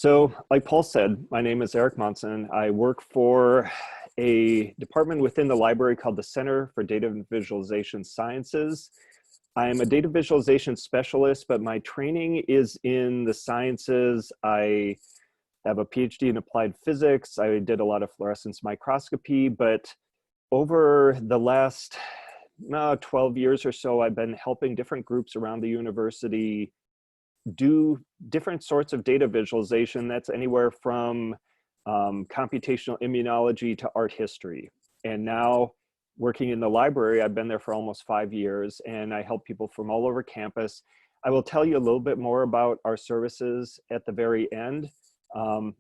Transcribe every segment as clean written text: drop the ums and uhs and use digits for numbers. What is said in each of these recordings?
So, like Paul said, my name is Eric Monson. I work for a department within the library called the Center for Data and Visualization Sciences. I'm a data visualization specialist, but my training is in the sciences. I have a PhD in applied physics. I did a lot of fluorescence microscopy, but over the last 12 years or so, I've been helping different groups around the university do different sorts of data visualization. That's anywhere from computational immunology to art history. And now working in the library, I've been there for almost 5 years, and I help people from all over campus. I will tell you a little bit more about our services at the very end. Um,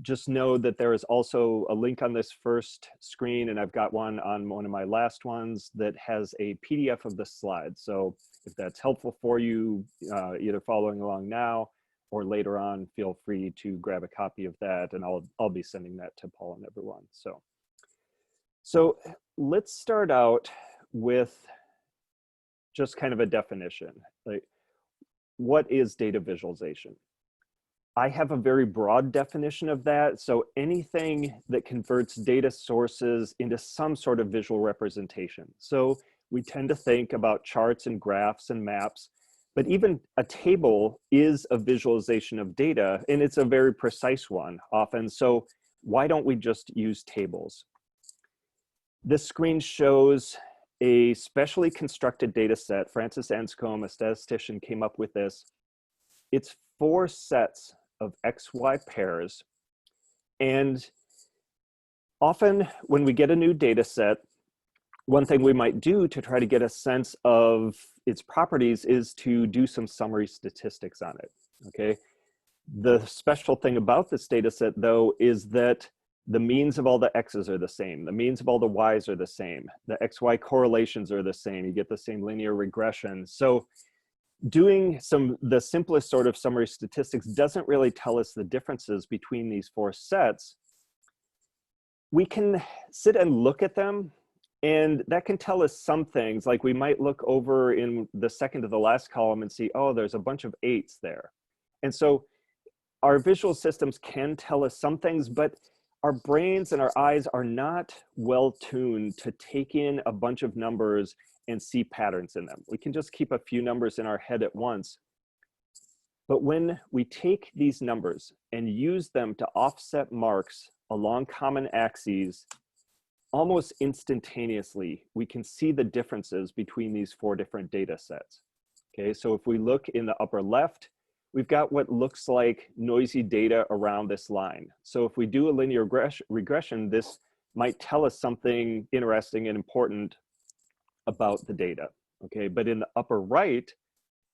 just know that there is also a link on this first screen, and I've got one on one of my last ones that has a PDF of the slides. So if that's helpful for you, either following along now or later on, feel free to grab a copy of that, and I'll be sending that to Paul and everyone. So let's start out with just kind of a definition. Like, what is data visualization? I have a very broad definition of that. So anything that converts data sources into some sort of visual representation. So we tend to think about charts and graphs and maps, but even a table is a visualization of data, and it's a very precise one often. So why don't we just use tables? This screen shows a specially constructed data set. Francis Anscombe, a statistician, came up with this. It's 4 sets of XY pairs. And often when we get a new data set, one thing we might do to try to get a sense of its properties is to do some summary statistics on it, okay? The special thing about this data set, though, is that the means of all the X's are the same. The means of all the Y's are the same. The XY correlations are the same. You get the same linear regression. So doing the simplest sort of summary statistics doesn't really tell us the differences between these 4 sets. We can sit and look at them, and that can tell us some things. Like we might look over in the second to the last column and see, oh, there's a bunch of 8s there. And so our visual systems can tell us some things, but our brains and our eyes are not well tuned to take in a bunch of numbers and see patterns in them. We can just keep a few numbers in our head at once. But when we take these numbers and use them to offset marks along common axes, almost instantaneously, we can see the differences between these 4 different data sets. Okay, so if we look in the upper left, we've got what looks like noisy data around this line. So if we do a linear regression, this might tell us something interesting and important about the data, okay? But in the upper right,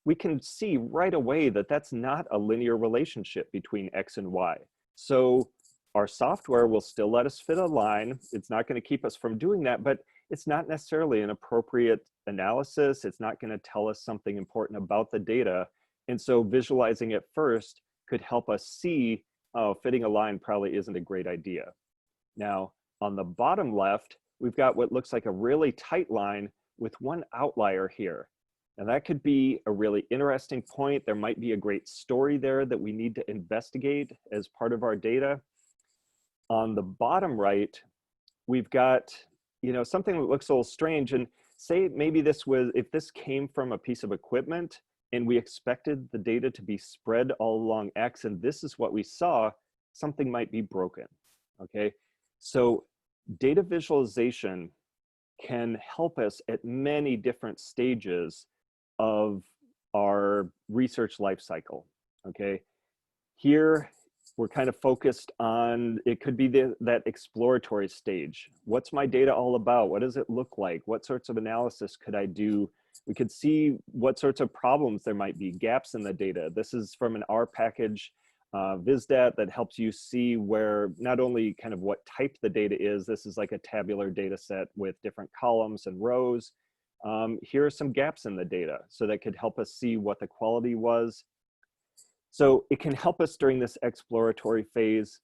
we can see right away that that's not a linear relationship between X and Y. So our software will still let us fit a line. It's not going to keep us from doing that, but it's not necessarily an appropriate analysis. It's not going to tell us something important about the data. And so visualizing it first could help us see, oh, fitting a line probably isn't a great idea. Now, on the bottom left, we've got what looks like a really tight line with one outlier here. And that could be a really interesting point. There might be a great story there that we need to investigate as part of our data. On the bottom right, we've got, something that looks a little strange. And say maybe if this came from a piece of equipment and we expected the data to be spread all along X, and this is what we saw, something might be broken, okay? So data visualization can help us at many different stages of our research life cycle, okay? Here, we're kind of focused on, it could be that exploratory stage. What's my data all about? What does it look like? What sorts of analysis could I do? We could see what sorts of problems there might be, gaps in the data. This is from an R package, VisDat, that helps you see where not only kind of what type the data is, this is like a tabular data set with different columns and rows. Here are some gaps in the data, so that could help us see what the quality was. So it can help us during this exploratory phase.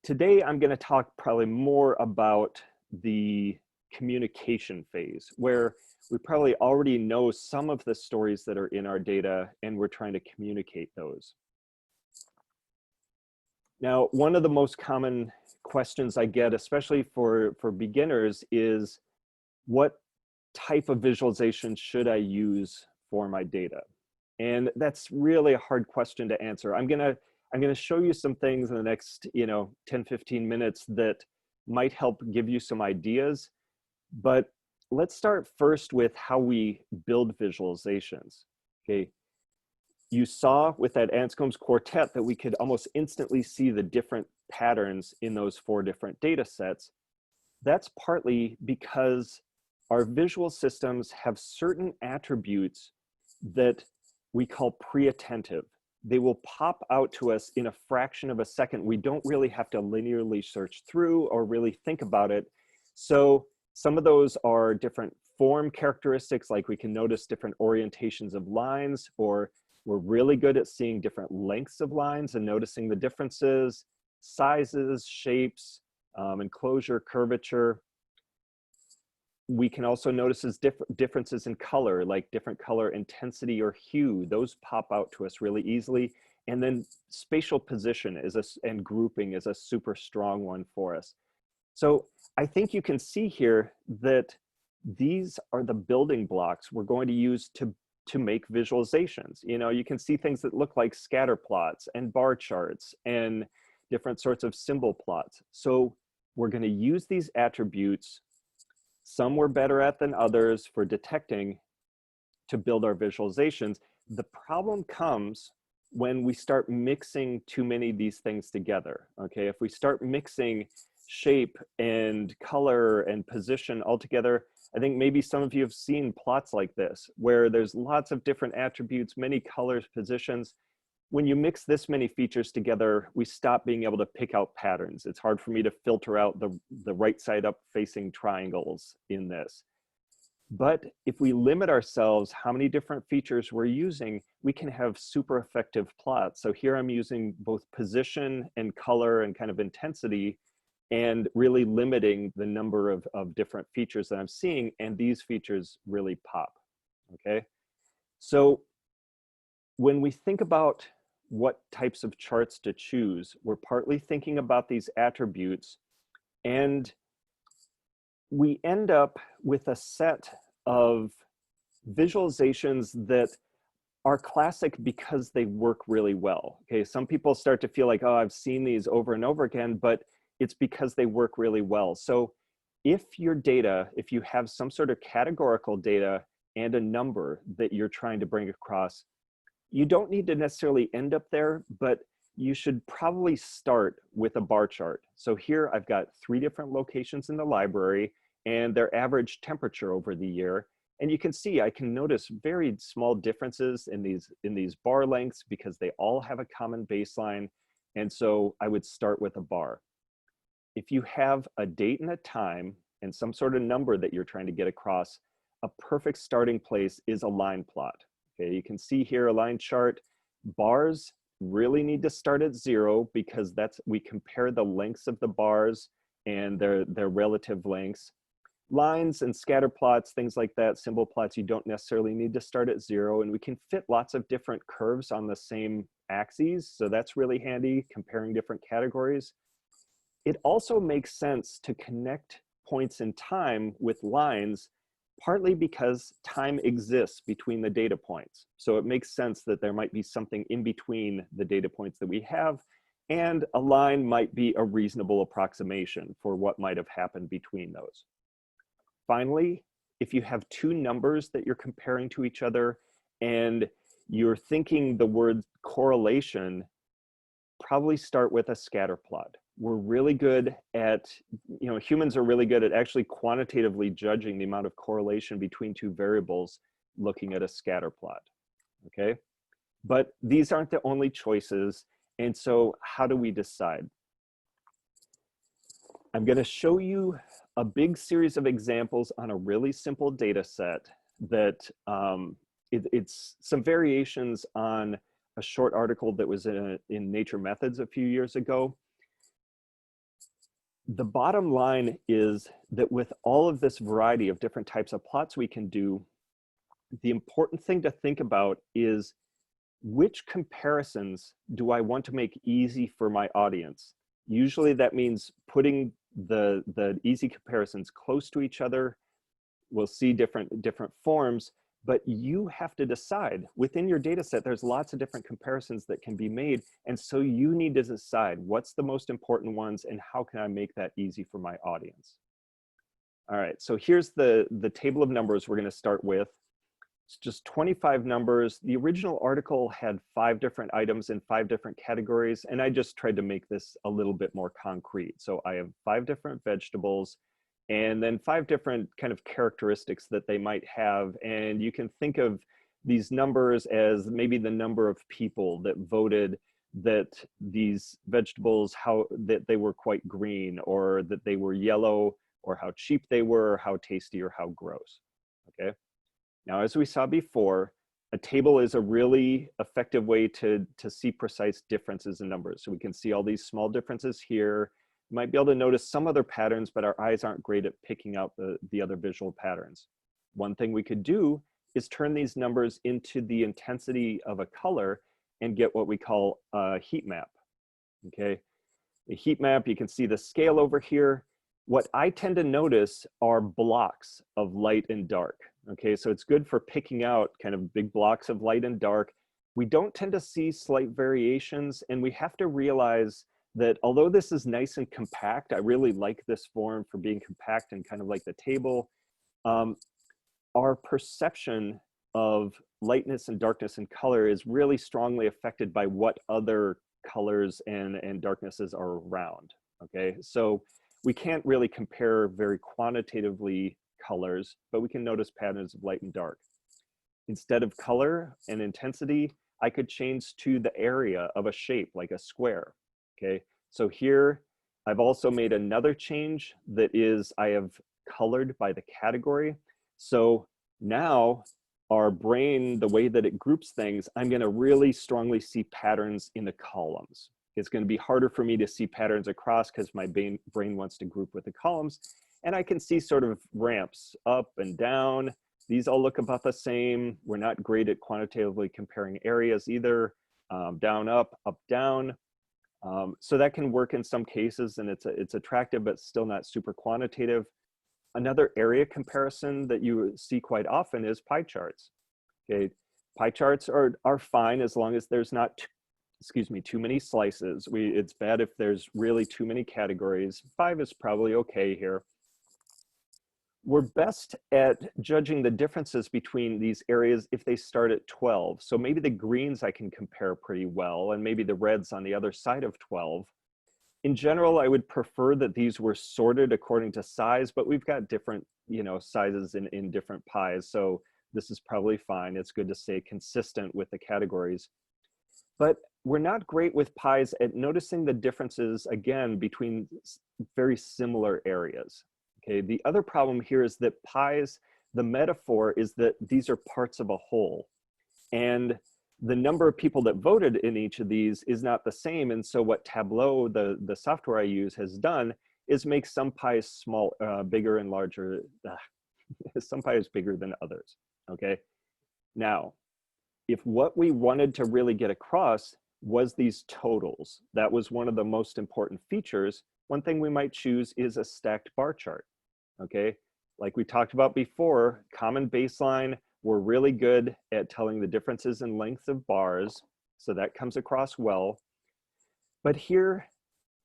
Today, I'm going to talk probably more about the communication phase, where we probably already know some of the stories that are in our data, and we're trying to communicate those. Now, one of the most common questions I get, especially for beginners, is what type of visualization should I use for my data? And that's really a hard question to answer. I'm gonna show you some things in the next 10, 15 minutes that might help give you some ideas. But let's start first with how we build visualizations. Okay, you saw with that Anscombe's quartet that we could almost instantly see the different patterns in those 4 different data sets. That's partly because our visual systems have certain attributes that we call pre-attentive. They will pop out to us in a fraction of a second. We don't really have to linearly search through or really think about it. So some of those are different form characteristics, like we can notice different orientations of lines, or we're really good at seeing different lengths of lines and noticing the differences, sizes, shapes, enclosure, curvature. We can also notice differences in color, like different color intensity or hue. Those pop out to us really easily. And then spatial position and grouping is a super strong one for us. So I think you can see here that these are the building blocks we're going to use to make visualizations. You can see things that look like scatter plots and bar charts and different sorts of symbol plots. So we're going to use these attributes. Some we're better at than others for detecting to build our visualizations. The problem comes when we start mixing too many of these things together. Okay, if we start mixing shape and color and position all together, I think maybe some of you have seen plots like this, where there's lots of different attributes, many colors, positions. When you mix this many features together, we stop being able to pick out patterns. It's hard for me to filter out the right side up facing triangles in this. But if we limit ourselves how many different features we're using, we can have super effective plots. So here I'm using both position and color and kind of intensity, and really limiting the number of different features that I'm seeing, and these features really pop, okay? So when we think about what types of charts to choose, we're partly thinking about these attributes, and we end up with a set of visualizations that are classic because they work really well. Okay, some people start to feel like, oh, I've seen these over and over again, but it's because they work really well. So if your data, if you have some sort of categorical data and a number that you're trying to bring across, you don't need to necessarily end up there, but you should probably start with a bar chart. So here I've got 3 different locations in the library and their average temperature over the year. And you can see, I can notice very small differences in these bar lengths because they all have a common baseline. And so I would start with a bar. If you have a date and a time and some sort of number that you're trying to get across, a perfect starting place is a line plot. Okay, you can see here a line chart. Bars really need to start at 0 because we compare the lengths of the bars and their relative lengths. Lines and scatter plots, things like that, symbol plots, you don't necessarily need to start at 0, and we can fit lots of different curves on the same axes, so that's really handy, comparing different categories. It also makes sense to connect points in time with lines, partly because time exists between the data points. So it makes sense that there might be something in between the data points that we have, and a line might be a reasonable approximation for what might have happened between those. Finally, if you have 2 numbers that you're comparing to each other and you're thinking the word correlation, probably start with a scatter plot. We're really good at, humans are really good at actually quantitatively judging the amount of correlation between 2 variables looking at a scatter plot, okay? But these aren't the only choices, and so how do we decide? I'm going to show you a big series of examples on a really simple data set that it's some variations on a short article that was in Nature Methods a few years ago. The bottom line is that with all of this variety of different types of plots we can do, the important thing to think about is which comparisons do I want to make easy for my audience? Usually that means putting the easy comparisons close to each other. We'll see different forms, but you have to decide. Within your data set, there's lots of different comparisons that can be made. And so you need to decide what's the most important ones and how can I make that easy for my audience? All right, so here's the table of numbers we're gonna start with. It's just 25 numbers. The original article had 5 different items in 5 different categories, and I just tried to make this a little bit more concrete. So I have 5 different vegetables, and then 5 different kind of characteristics that they might have. And you can think of these numbers as maybe the number of people that voted that these vegetables, that they were quite green, or that they were yellow, or how cheap they were, how tasty, or how gross, okay? Now, as we saw before, a table is a really effective way to see precise differences in numbers. So we can see all these small differences here. You might be able to notice some other patterns, but our eyes aren't great at picking out the other visual patterns. One thing we could do is turn these numbers into the intensity of a color and get what we call a heat map, okay? A heat map, you can see the scale over here. What I tend to notice are blocks of light and dark. Okay, so it's good for picking out kind of big blocks of light and dark. We don't tend to see slight variations, and we have to realize that although this is nice and compact, I really like this form for being compact and kind of like the table, our perception of lightness and darkness and color is really strongly affected by what other colors and darknesses are around, okay? So we can't really compare very quantitatively colors, but we can notice patterns of light and dark. Instead of color and intensity, I could change to the area of a shape, like a square, okay? So here, I've also made another change that is, I have colored by the category. So now, our brain, the way that it groups things, I'm gonna really strongly see patterns in the columns. It's gonna be harder for me to see patterns across because my brain wants to group with the columns. And I can see sort of ramps up and down. These all look about the same. We're not great at quantitatively comparing areas either. Down, up, down. So that can work in some cases, and it's attractive, but still not super quantitative. Another area comparison that you see quite often is pie charts. Okay, pie charts are fine as long as there's not, too many slices. It's bad if there's really too many categories. 5 is probably okay here. We're best at judging the differences between these areas if they start at 12. So maybe the greens I can compare pretty well, and maybe the reds on the other side of 12. In general, I would prefer that these were sorted according to size, but we've got different, sizes in different pies. So this is probably fine. It's good to stay consistent with the categories. But we're not great with pies at noticing the differences, again, between very similar areas. Okay, the other problem here is that pies, the metaphor is that these are parts of a whole. And the number of people that voted in each of these is not the same. And so what Tableau, the software I use, has done is make some pies bigger and larger. Some pies bigger than others, okay? Now, if what we wanted to really get across was these totals, that was one of the most important features, one thing we might choose is a stacked bar chart, okay? Like we talked about before, common baseline, we're really good at telling the differences in length of bars, so that comes across well. But here,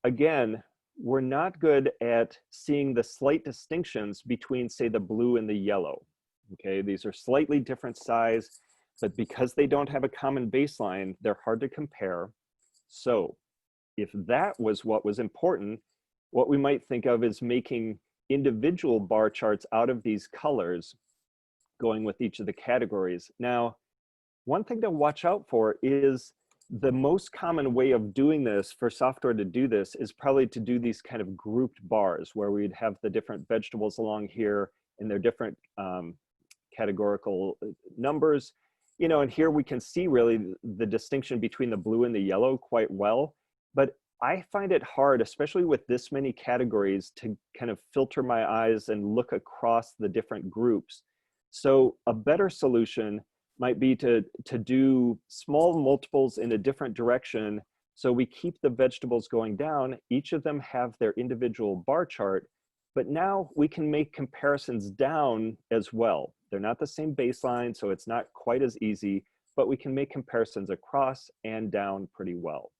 again, we're not good at seeing the slight distinctions between, say, the blue and the yellow, okay? These are slightly different size, but because they don't have a common baseline, they're hard to compare. So if that was what was important, what we might think of is making individual bar charts out of these colors, going with each of the categories. Now, one thing to watch out for is the most common way of doing this, for software to do this, is probably to do these kind of grouped bars where we'd have the different vegetables along here and their different categorical numbers. And here we can see really the distinction between the blue and the yellow quite well. But I find it hard, especially with this many categories, to kind of filter my eyes and look across the different groups. So a better solution might be to do small multiples in a different direction. So we keep the vegetables going down. Each of them have their individual bar chart, but now we can make comparisons down as well. They're not the same baseline, so it's not quite as easy, but we can make comparisons across and down pretty well.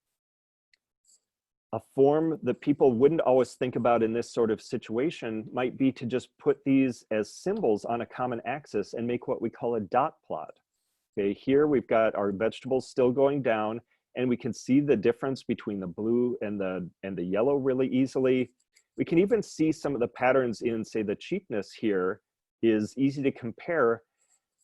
A form that people wouldn't always think about in this sort of situation might be to just put these as symbols on a common axis and make what we call a dot plot. Okay, here we've got our vegetables still going down, and we can see the difference between the blue and the yellow really easily. We can even see some of the patterns in, say, the cheapness here is easy to compare.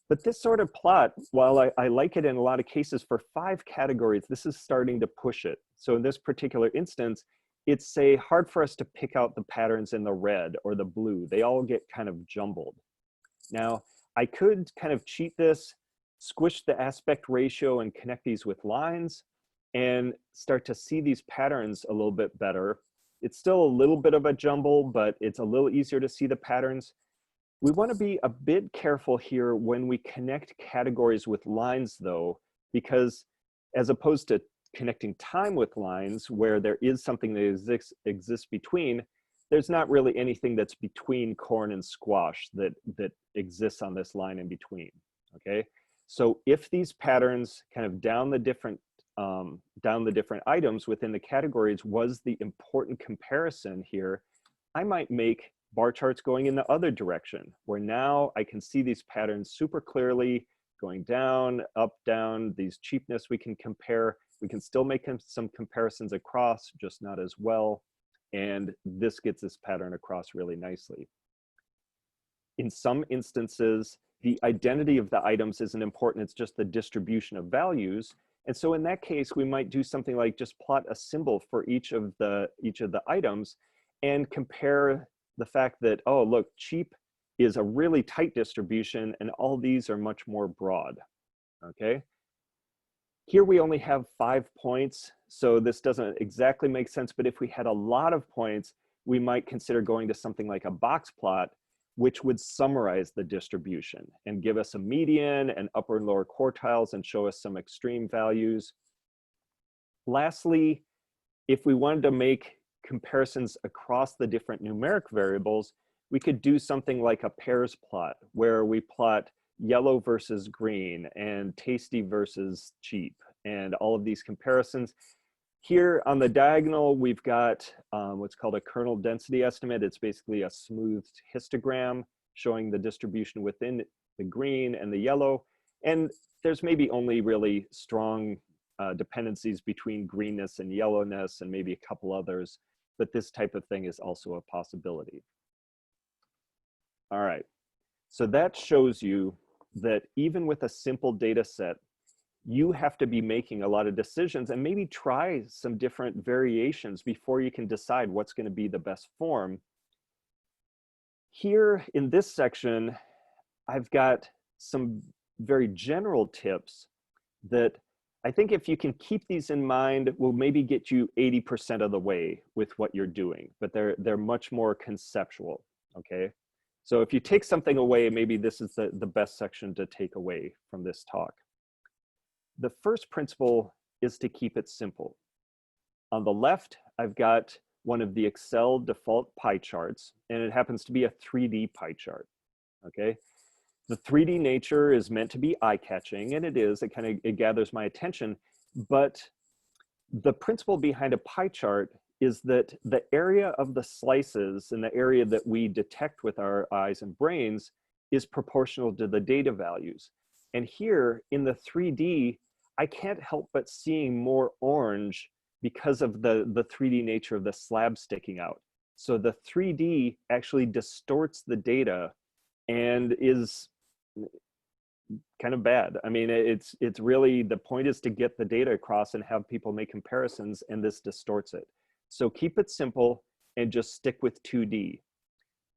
But this sort of plot, while I like it in a lot of cases for 5 categories, this is starting to push it. So in this particular instance, it's, say, hard for us to pick out the patterns in the red or the blue. They all get kind of jumbled. Now, I could kind of cheat this, squish the aspect ratio and connect these with lines and start to see these patterns a little bit better. It's still a little bit of a jumble, but it's a little easier to see the patterns. We want to be a bit careful here when we connect categories with lines, though, because as opposed to connecting time with lines where there is something that exists between, there's not really anything that's between corn and squash that exists on this line in between, okay? So if these patterns kind of down the different items within the categories was the important comparison here, I might make bar charts going in the other direction, where now I can see these patterns super clearly going down, up, down, these cheapness we can compare. We can still make some comparisons across, just not as well. And this gets this pattern across really nicely. In some instances, the identity of the items isn't important, it's just the distribution of values. And so in that case, we might do something like just plot a symbol for each of the items and compare the fact that, oh, look, cheap is a really tight distribution and all these are much more broad, okay? Here we only have 5 points, so this doesn't exactly make sense, but if we had a lot of points, we might consider going to something like a box plot, which would summarize the distribution and give us a median and upper and lower quartiles and show us some extreme values. Lastly, if we wanted to make comparisons across the different numeric variables, we could do something like a pairs plot where we plot yellow versus green and tasty versus cheap and all of these comparisons. Here on the diagonal, we've got what's called a kernel density estimate. It's basically a smoothed histogram showing the distribution within the green and the yellow. And there's maybe only really strong dependencies between greenness and yellowness and maybe a couple others, but this type of thing is also a possibility. All right, so that shows you that even with a simple data set, you have to be making a lot of decisions and maybe try some different variations before you can decide what's going to be the best form. Here in this section, I've got some very general tips that I think if you can keep these in mind will maybe get you 80% of the way with what you're doing, but they're much more conceptual, okay? So if you take something away, maybe this is the best section to take away from this talk. The first principle is to keep it simple. On the left, I've got one of the Excel default pie charts, and it happens to be a 3D pie chart, okay? The 3D nature is meant to be eye-catching, and it is, it gathers my attention, but the principle behind a pie chart is that the area of the slices and the area that we detect with our eyes and brains is proportional to the data values. And here in the 3D, I can't help but seeing more orange because of the 3D nature of the slab sticking out. So the 3D actually distorts the data and is kind of bad. I mean, it's really, the point is to get the data across and have people make comparisons, and this distorts it. So keep it simple and just stick with 2D.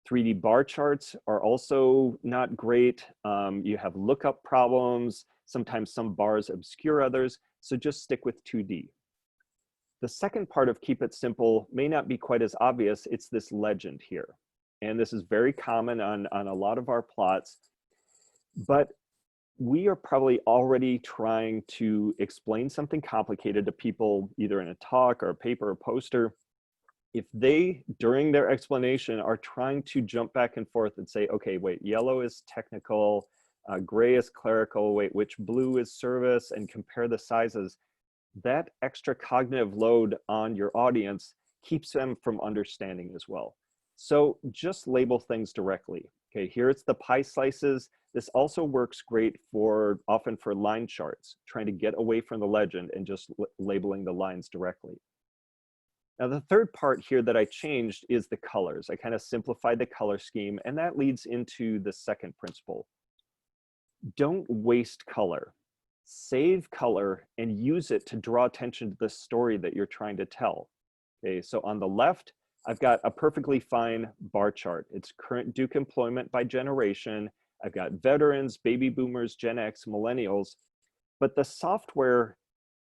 3D bar charts are also not great. You have lookup problems. Sometimes some bars obscure others. So just stick with 2D. The second part of keep it simple may not be quite as obvious. It's this legend here. And this is very common on a lot of our plots. But we are probably already trying to explain something complicated to people, either in a talk or a paper or poster. If they, during their explanation, are trying to jump back and forth and say, okay, wait, yellow is technical, gray is clerical, wait, which blue is service, and compare the sizes, that extra cognitive load on your audience keeps them from understanding as well. So just label things directly. Okay, here it's the pie slices. This also works great for, often for line charts, trying to get away from the legend and just labeling the lines directly. Now, the third part here that I changed is the colors. I kind of simplified the color scheme, and that leads into the second principle. Don't waste color. Save color and use it to draw attention to the story that you're trying to tell. Okay, so on the left, I've got a perfectly fine bar chart. It's current Duke employment by generation. I've got veterans, baby boomers, Gen X, millennials, but the software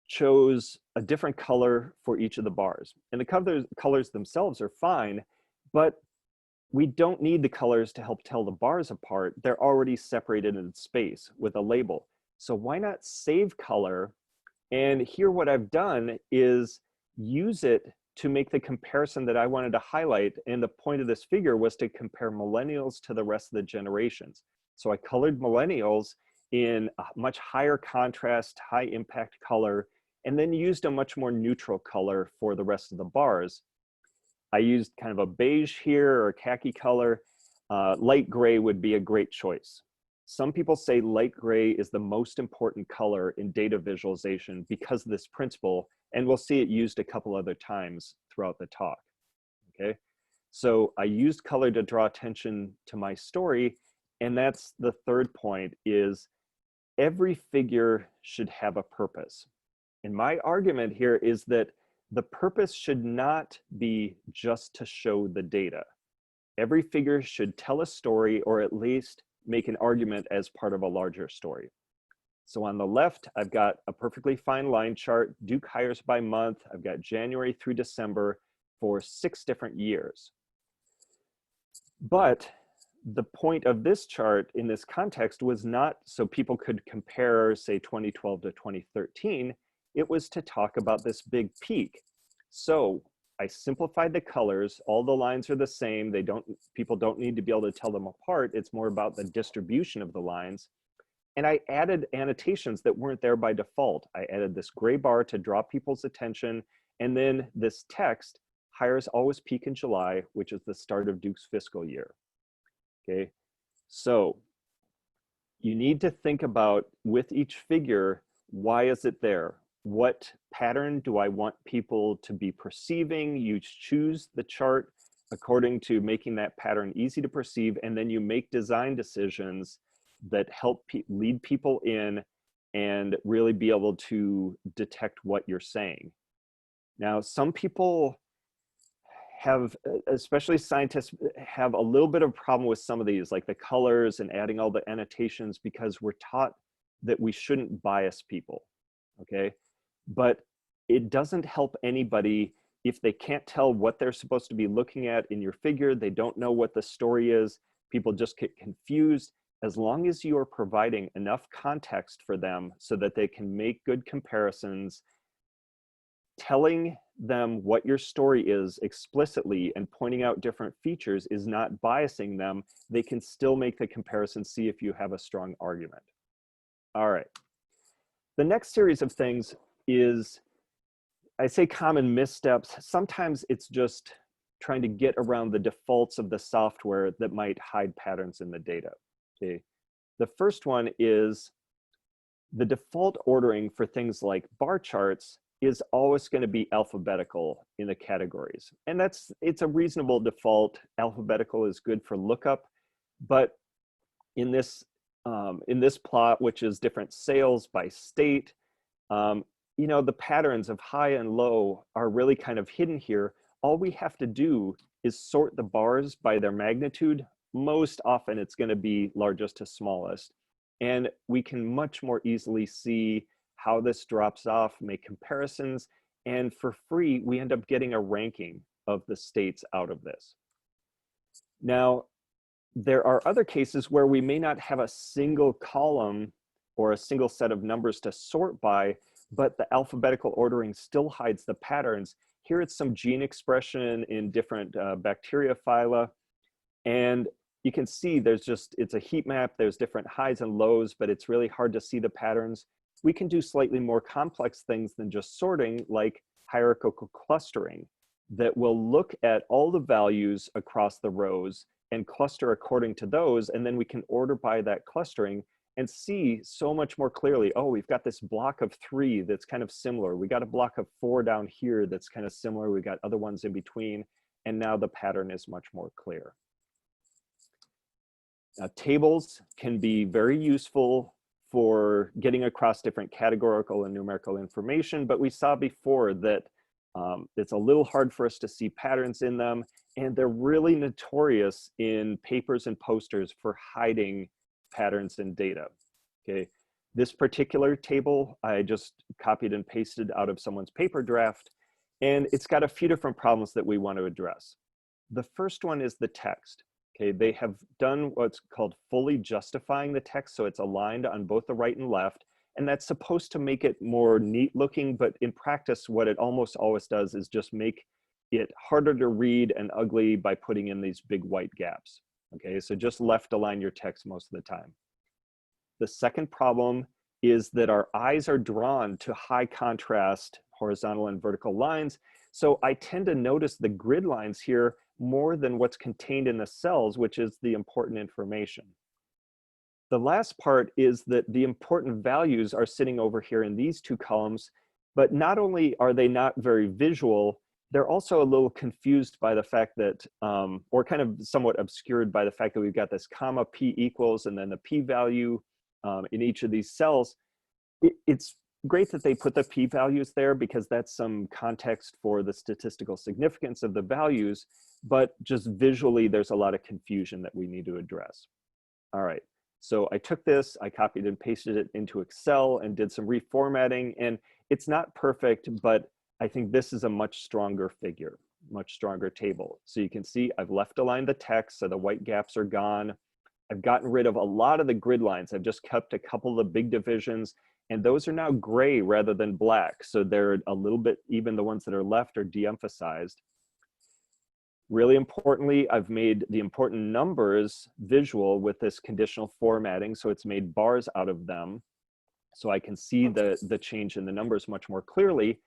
chose a different color for each of the bars. And the colors themselves are fine, but we don't need the colors to help tell the bars apart. They're already separated in space with a label. So why not save color? And here what I've done is use it to make the comparison that I wanted to highlight. And the point of this figure was to compare millennials to the rest of the generations. So I colored millennials in a much higher contrast, high impact color, and then used a much more neutral color for the rest of the bars. I used kind of a beige here or a khaki color. Light gray would be a great choice. Some people say light gray is the most important color in data visualization because of this principle, and we'll see it used a couple other times throughout the talk, okay? So I used color to draw attention to my story, and that's the third point, is every figure should have a purpose. And my argument here is that the purpose should not be just to show the data. Every figure should tell a story or at least make an argument as part of a larger story. So on the left, I've got a perfectly fine line chart, Duke hires by month. I've got January through December for 6 different years. But the point of this chart in this context was not so people could compare, say, 2012 to 2013. It was to talk about this big peak. So I simplified the colors. All the lines are the same. People don't need to be able to tell them apart. It's more about the distribution of the lines. And I added annotations that weren't there by default. I added this gray bar to draw people's attention. And then this text, hires always peak in July, which is the start of Duke's fiscal year. Okay, so you need to think about with each figure, why is it there? What pattern do I want people to be perceiving? You choose the chart according to making that pattern easy to perceive, and then you make design decisions that help lead people in and really be able to detect what you're saying. Now, some people have, especially scientists, have a little bit of a problem with some of these, like the colors and adding all the annotations, because we're taught that we shouldn't bias people, okay? But it doesn't help anybody if they can't tell what they're supposed to be looking at in your figure. They don't know what the story is. People just get confused. As long as you are providing enough context for them so that they can make good comparisons, telling them what your story is explicitly and pointing out different features is not biasing them. They can still make the comparison, see if you have a strong argument. All right. The next series of things is, I say common missteps. Sometimes it's just trying to get around the defaults of the software that might hide patterns in the data. Okay. The first one is the default ordering for things like bar charts is always going to be alphabetical in the categories. And it's a reasonable default. Alphabetical is good for lookup, but in this plot, which is different sales by state, you know, the patterns of high and low are really kind of hidden here. All we have to do is sort the bars by their magnitude. Most often it's going to be largest to smallest. And we can much more easily see how this drops off, make comparisons, and for free, we end up getting a ranking of the states out of this. Now, there are other cases where we may not have a single column or a single set of numbers to sort by, but the alphabetical ordering still hides the patterns. Here it's some gene expression in different bacteria phyla. And you can see it's a heat map. There's different highs and lows, but it's really hard to see the patterns. We can do slightly more complex things than just sorting, like hierarchical clustering, that will look at all the values across the rows and cluster according to those. And then we can order by that clustering and see so much more clearly, oh, we've got this block of 3 that's kind of similar. We got a block of 4 down here that's kind of similar. We got other ones in between. And now the pattern is much more clear. Tables can be very useful for getting across different categorical and numerical information, but we saw before that it's a little hard for us to see patterns in them, and they're really notorious in papers and posters for hiding patterns in data. Okay, this particular table I just copied and pasted out of someone's paper draft, and it's got a few different problems that we want to address. The first one is the text. Okay, they have done what's called fully justifying the text, so it's aligned on both the right and left, and that's supposed to make it more neat looking, but in practice, what it almost always does is just make it harder to read and ugly by putting in these big white gaps. Okay, so just left align your text most of the time. The second problem is that our eyes are drawn to high contrast horizontal and vertical lines, so I tend to notice the grid lines here more than what's contained in the cells, which is the important information. The last part is that the important values are sitting over here in these 2 columns, but not only are they not very visual, they're also a little confused by the fact that, or kind of somewhat obscured by the fact that we've got this comma p equals and then the p-value in each of these cells. It's great that they put the p-values there because that's some context for the statistical significance of the values, but just visually there's a lot of confusion that we need to address. All right, so I took this, I copied and pasted it into Excel and did some reformatting, and it's not perfect, but I think this is a much stronger figure, much stronger table. So you can see I've left aligned the text, so the white gaps are gone. I've gotten rid of a lot of the grid lines. I've just kept a couple of the big divisions, and those are now gray rather than black. So they're a little bit, even the ones that are left are de-emphasized. Really importantly, I've made the important numbers visual with this conditional formatting. So it's made bars out of them. So I can see the change in the numbers much more clearly.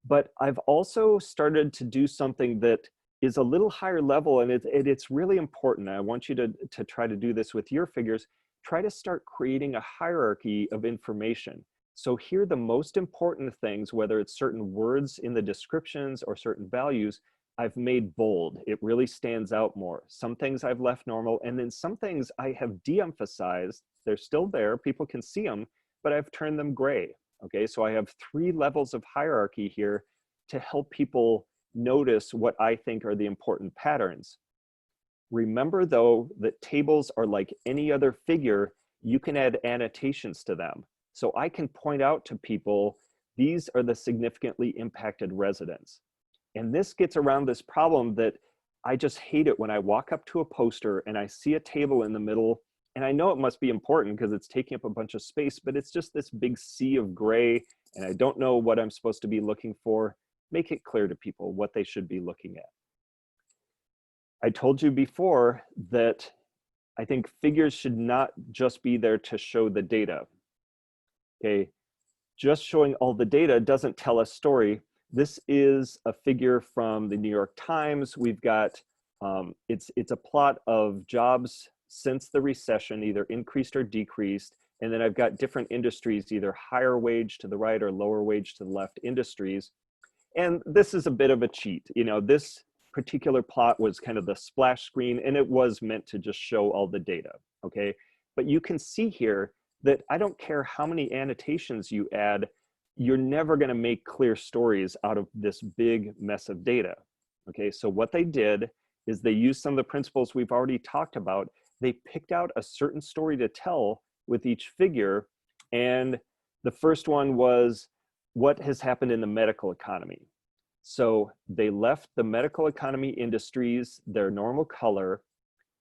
But I've also started to do something that is a little higher level, and it's really important. I want you to try to do this with your figures. Try to start creating a hierarchy of information. So here the most important things, whether it's certain words in the descriptions or certain values, I've made bold. It really stands out more. Some things I've left normal, and then some things I have de-emphasized. They're still there, people can see them, but I've turned them gray. Okay, so I have 3 levels of hierarchy here to help people notice what I think are the important patterns. Remember though, that tables are like any other figure. You can add annotations to them. So I can point out to people, these are the significantly impacted residents. And this gets around this problem that I just hate it when I walk up to a poster and I see a table in the middle, and I know it must be important because it's taking up a bunch of space, but it's just this big sea of gray, and I don't know what I'm supposed to be looking for. Make it clear to people what they should be looking at. I told you before that I think figures should not just be there to show the data. Okay, just showing all the data doesn't tell a story. This is a figure from the New York Times. We've got, it's a plot of jobs since the recession, either increased or decreased. And then I've got different industries, either higher wage to the right or lower wage to the left industries. And this is a bit of a cheat. You know, this particular plot was kind of the splash screen, and it was meant to just show all the data, okay? But you can see here that I don't care how many annotations you add, you're never gonna make clear stories out of this big mess of data, okay? So what they did is they used some of the principles we've already talked about. They picked out a certain story to tell with each figure, and the first one was what has happened in the medical economy. So they left the medical economy industries their normal color.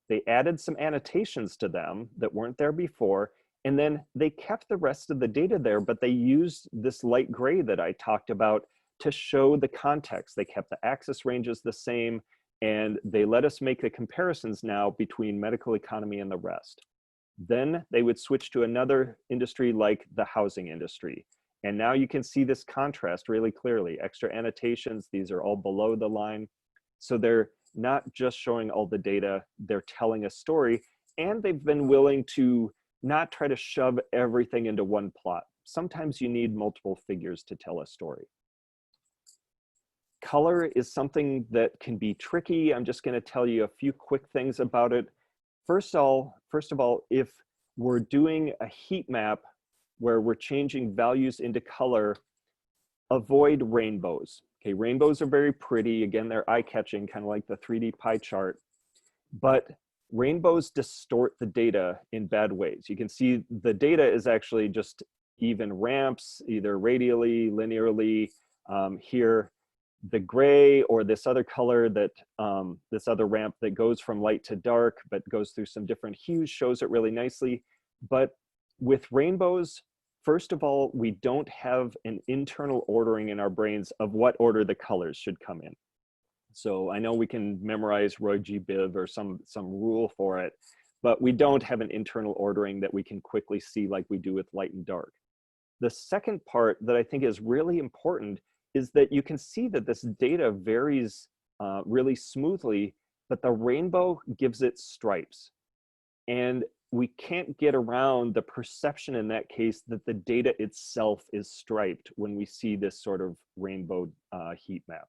They added some annotations to them that weren't there before, And then they kept the rest of the data there, but they used this light gray that I talked about to show the context. They kept the axis ranges the same, and they let us make the comparisons now between medical economy and the rest. Then they would switch to another industry like the housing industry. And now you can see this contrast really clearly. Extra annotations, these are all below the line. So they're not just showing all the data, they're telling a story, and they've been willing to not try to shove everything into one plot. Sometimes you need multiple figures to tell a story. Color is something that can be tricky. I'm just going to tell you a few quick things about it. First of all, if we're doing a heat map where we're changing values into color, avoid rainbows. Okay, rainbows are very pretty. Again, they're eye-catching, kind of like the 3D pie chart. But rainbows distort the data in bad ways. You can see the data is actually just even ramps, either radially, linearly. Here, the gray or this other color that, this other ramp that goes from light to dark, but goes through some different hues, shows it really nicely. But with rainbows, first of all, we don't have an internal ordering in our brains of what order the colors should come in. So I know we can memorize Roy G. Biv or some rule for it, but we don't have an internal ordering that we can quickly see like we do with light and dark. The second part that I think is really important is that you can see that this data varies really smoothly, but the rainbow gives it stripes. And we can't get around the perception in that case that the data itself is striped when we see this sort of rainbow heat map.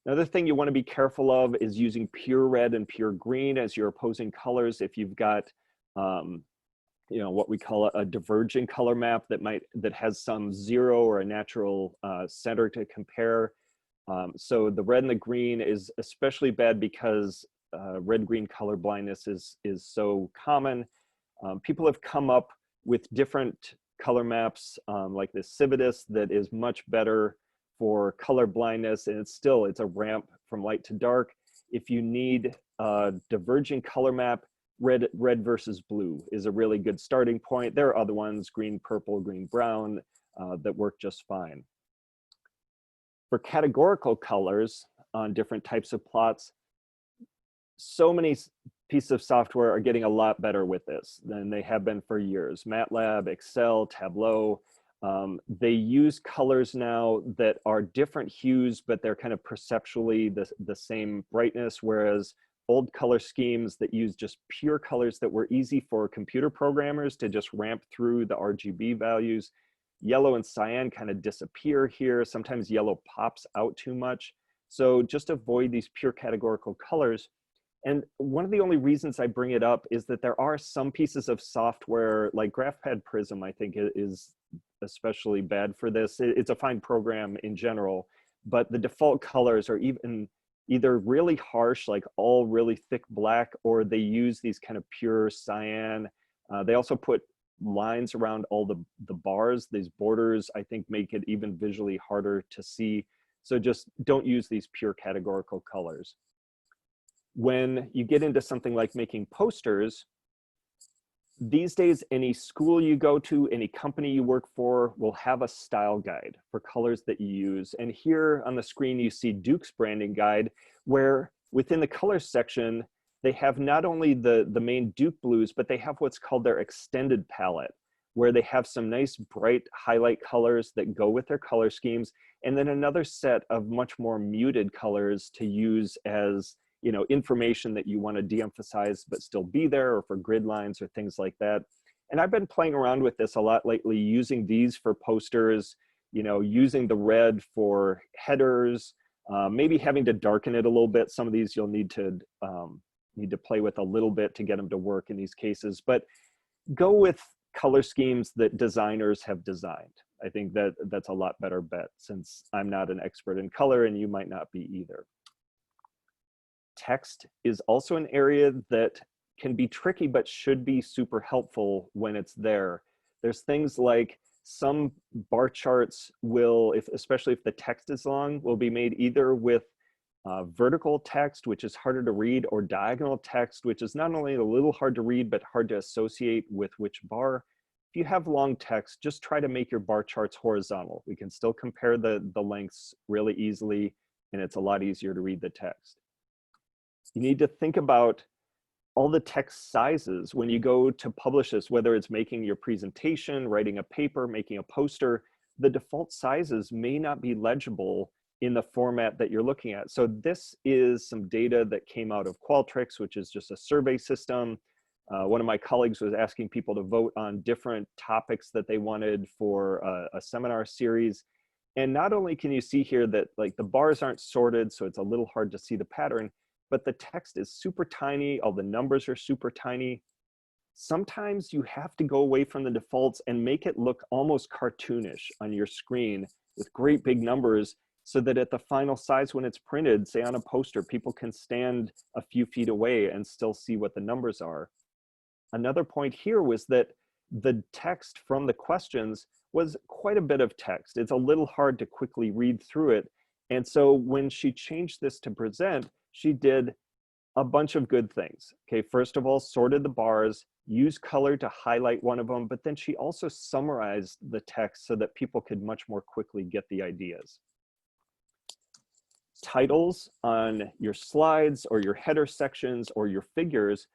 Another thing you want to be careful of is using pure red and pure green as your opposing colors. If you've got you know, what we call a diverging color map that has some zero or a natural center to compare. So the red and the green is especially bad because red-green color blindness is so common. People have come up with different color maps like this Civitas that is much better for color blindness, and it's a ramp from light to dark. If you need a diverging color map, red versus blue is a really good starting point. There are other ones, green, purple, green, brown, that work just fine. For categorical colors on different types of plots, so many pieces of software are getting a lot better with this than they have been for years. MATLAB, Excel, Tableau, they use colors now that are different hues, but they're kind of perceptually the same brightness, whereas old color schemes that use just pure colors that were easy for computer programmers to just ramp through the RGB values. Yellow and cyan kind of disappear here. Sometimes yellow pops out too much. So just avoid these pure categorical colors. And one of the only reasons I bring it up is that there are some pieces of software like GraphPad Prism, I think is especially bad for this. It's a fine program in general, but the default colors are either really harsh, like all really thick black, or they use these kind of pure cyan. They also put lines around all the bars. These borders, I think, make it even visually harder to see. So just don't use these pure categorical colors. When you get into something like making posters, these days, any school you go to, any company you work for will have a style guide for colors that you use. And here on the screen, you see Duke's branding guide, where within the colors section, they have not only the main Duke blues, but they have what's called their extended palette, where they have some nice bright highlight colors that go with their color schemes, and then another set of much more muted colors to use as, you know, information that you want to de-emphasize but still be there, or for grid lines or things like that. And I've been playing around with this a lot lately, using these for posters, you know, using the red for headers, maybe having to darken it a little bit. Some of these you'll need to play with a little bit to get them to work in these cases, but go with color schemes that designers have designed. I think that's a lot better bet, since I'm not an expert in color and you might not be either. Text is also an area that can be tricky, but should be super helpful when it's there. There's things like some bar charts will, especially if the text is long, will be made either with vertical text, which is harder to read, or diagonal text, which is not only a little hard to read, but hard to associate with which bar. If you have long text, just try to make your bar charts horizontal. We can still compare the lengths really easily, and it's a lot easier to read the text. You need to think about all the text sizes when you go to publish this, whether it's making your presentation, writing a paper, making a poster, the default sizes may not be legible in the format that you're looking at. So this is some data that came out of Qualtrics, which is just a survey system. One of my colleagues was asking people to vote on different topics that they wanted for a seminar series. And not only can you see here that like the bars aren't sorted, so it's a little hard to see the pattern, but the text is super tiny, all the numbers are super tiny. Sometimes you have to go away from the defaults and make it look almost cartoonish on your screen with great big numbers so that at the final size when it's printed, say on a poster, people can stand a few feet away and still see what the numbers are. Another point here was that the text from the questions was quite a bit of text. It's a little hard to quickly read through it. And so when she changed this to present, she did a bunch of good things. Okay, first of all, sorted the bars, used color to highlight one of them, but then she also summarized the text so that people could much more quickly get the ideas. Titles on your slides or your header sections or your figures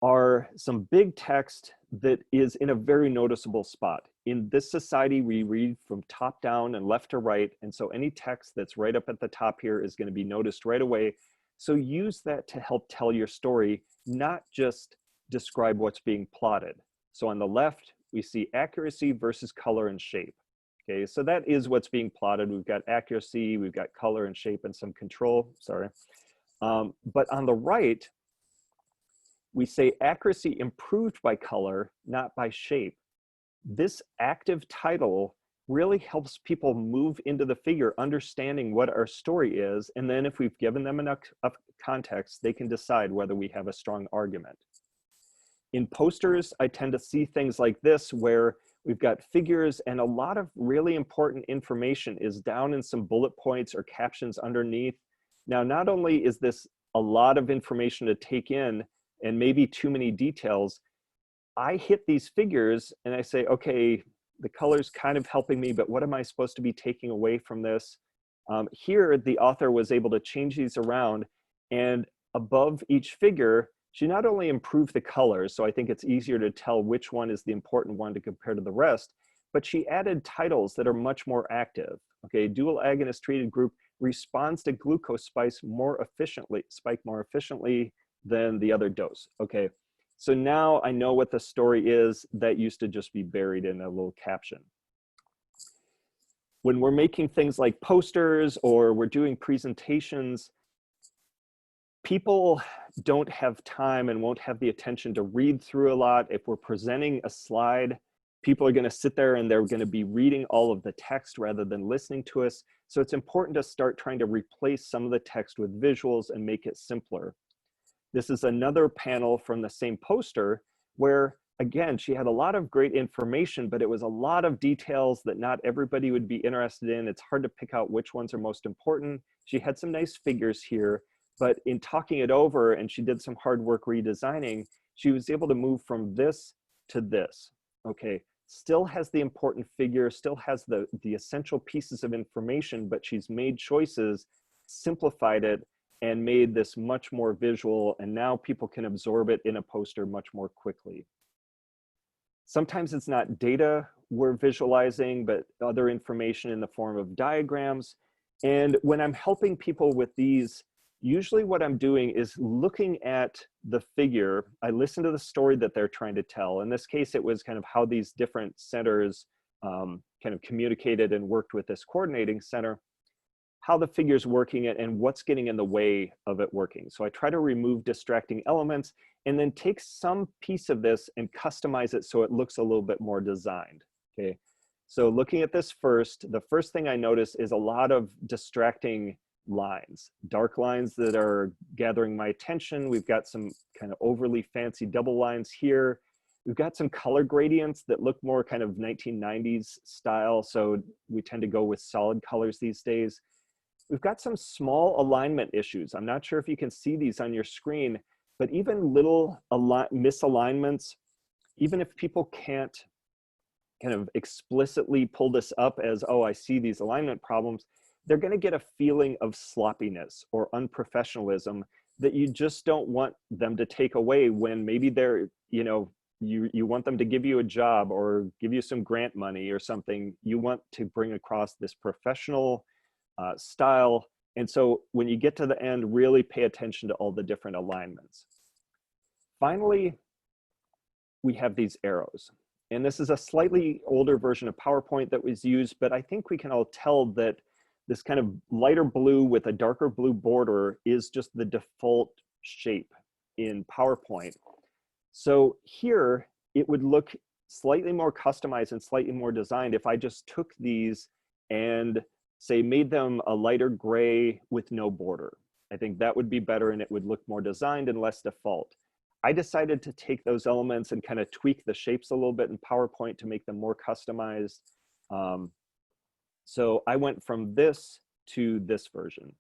are some big text that is in a very noticeable spot. In this society, we read from top down and left to right, and so any text that's right up at the top here is going to be noticed right away. So use that to help tell your story, not just describe what's being plotted. So on the left, we see accuracy versus color and shape. Okay, so that is what's being plotted. We've got accuracy, we've got color and shape and some control, sorry. But on the right, we say accuracy improved by color, not by shape. This active title really helps people move into the figure, understanding what our story is. And then if we've given them enough context, they can decide whether we have a strong argument. In posters, I tend to see things like this where we've got figures and a lot of really important information is down in some bullet points or captions underneath. Now, not only is this a lot of information to take in and maybe too many details, I hit these figures and I say, okay, the color's kind of helping me, but what am I supposed to be taking away from this? Here, the author was able to change these around, and above each figure, she not only improved the colors, so I think it's easier to tell which one is the important one to compare to the rest, but she added titles that are much more active. Okay, dual agonist treated group responds to glucose spike more efficiently than the other dose. Okay, so now I know what the story is that used to just be buried in a little caption. When we're making things like posters or we're doing presentations, people don't have time and won't have the attention to read through a lot. If we're presenting a slide, people are going to sit there and they're going to be reading all of the text rather than listening to us. So it's important to start trying to replace some of the text with visuals and make it simpler. This is another panel from the same poster where, again, she had a lot of great information, but it was a lot of details that not everybody would be interested in. It's hard to pick out which ones are most important. She had some nice figures here, but in talking it over, and she did some hard work redesigning, she was able to move from this to this. Okay, still has the important figure, still has the essential pieces of information, but she's made choices, simplified it, and made this much more visual, and now people can absorb it in a poster much more quickly. Sometimes it's not data we're visualizing, but other information in the form of diagrams. And when I'm helping people with these, usually what I'm doing is looking at the figure. I listen to the story that they're trying to tell. In this case, it was kind of how these different centers kind of communicated and worked with this coordinating center, how the figure's working it and what's getting in the way of it working. So I try to remove distracting elements and then take some piece of this and customize it so it looks a little bit more designed, okay? So looking at this first, the first thing I notice is a lot of distracting lines, dark lines that are gathering my attention. We've got some kind of overly fancy double lines here. We've got some color gradients that look more kind of 1990s style. So we tend to go with solid colors these days. We've got some small alignment issues. I'm not sure if you can see these on your screen, but even little misalignments, even if people can't kind of explicitly pull this up as, oh, I see these alignment problems, they're going to get a feeling of sloppiness or unprofessionalism that you just don't want them to take away when maybe they're, you know, you want them to give you a job or give you some grant money or something. You want to bring across this professional style. And so when you get to the end, really pay attention to all the different alignments. Finally, we have these arrows. And this is a slightly older version of PowerPoint that was used, but I think we can all tell that this kind of lighter blue with a darker blue border is just the default shape in PowerPoint. So here, it would look slightly more customized and slightly more designed if I just took these and say made them a lighter gray with no border. I think that would be better and it would look more designed and less default. I decided to take those elements and kind of tweak the shapes a little bit in PowerPoint to make them more customized. So I went from this to this version.